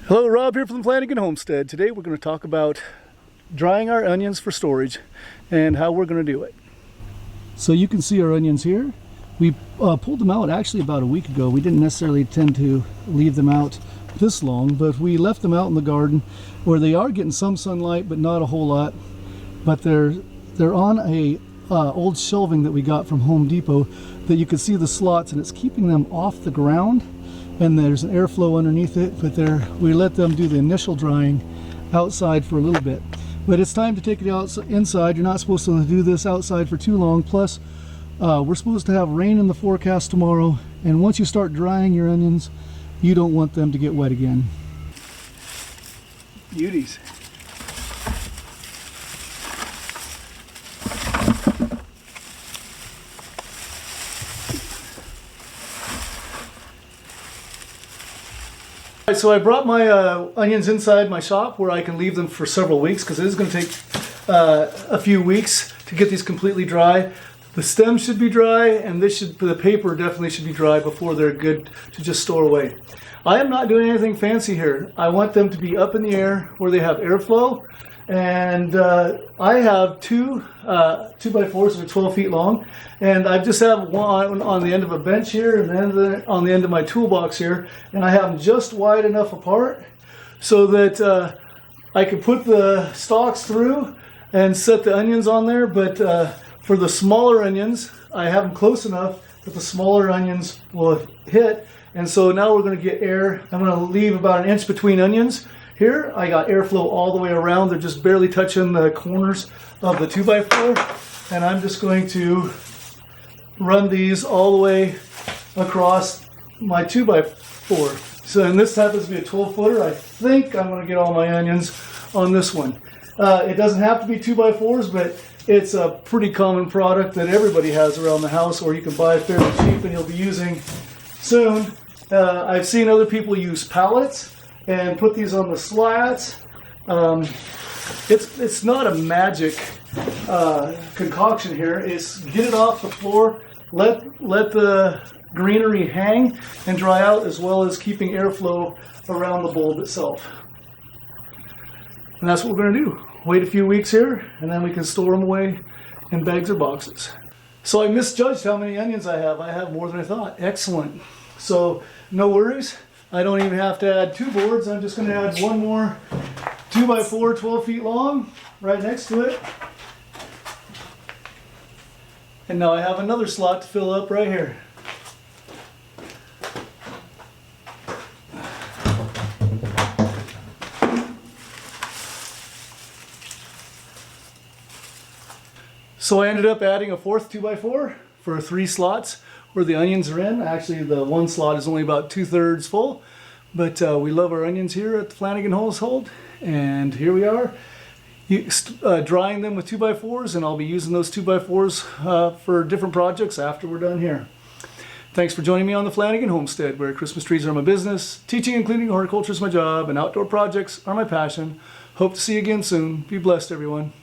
Hello, Rob here from the Flanagan Homestead. Today we're going to talk about drying our onions for storage and how we're going to do it. So you can see our onions here. We pulled them out actually about a week ago. We didn't necessarily tend to leave them out this long, but we left them out in the garden where they are getting some sunlight, but not a whole lot. But they're on a old shelving that we got from Home Depot that you can see the slots, and it's keeping them off the ground. And there's an airflow underneath it, but we let them do the initial drying outside for a little bit. But it's time to take it inside. You're not supposed to do this outside for too long. Plus, we're supposed to have rain in the forecast tomorrow. And once you start drying your onions, you don't want them to get wet again. Beauties. So I brought my onions inside my shop where I can leave them for several weeks, because it is going to take a few weeks to get these completely dry. The stem should be dry, and the paper definitely should be dry before they're good to just store away. I am not doing anything fancy here. I want them to be up in the air where they have airflow, and I have two 2x4s that are 12 feet long, and I just have one on the end of a bench here and then on the end of my toolbox here, and I have them just wide enough apart so that I can put the stalks through and set the onions on there. But for the smaller onions, I have them close enough that the smaller onions will hit. And so now we're going to get air. I'm going to leave about 1 inch between onions. Here I got airflow all the way around. They're just barely touching the corners of the 2x4, and I'm just going to run these all the way across my 2x4. So, and this happens to be a 12-footer. I think I'm going to get all my onions on this one. It doesn't have to be 2x4s, but it's a pretty common product that everybody has around the house, or you can buy fairly cheap and you'll be using soon. I've seen other people use pallets and put these on the slats. It's not a magic concoction here. It's get it off the floor, let the greenery hang and dry out, as well as keeping airflow around the bulb itself. And that's what we're going to do. Wait a few weeks here, and then we can store them away in bags or boxes. So I misjudged how many onions I have. I have more than I thought. Excellent. So no worries. I don't even have to add 2 boards. I'm just going to add one more 2x4, 12 feet long, right next to it. And now I have another slot to fill up right here. So I ended up adding a 4th 2x4 for 3 slots where the onions are in. Actually, the one slot is only about 2/3 full, but we love our onions here at the Flanagan Household, and here we are drying them with 2x4s, and I'll be using those 2x4s for different projects after we're done here. Thanks for joining me on the Flanagan Homestead, where Christmas trees are my business, teaching and cleaning horticulture is my job, and outdoor projects are my passion. Hope to see you again soon. Be blessed, everyone.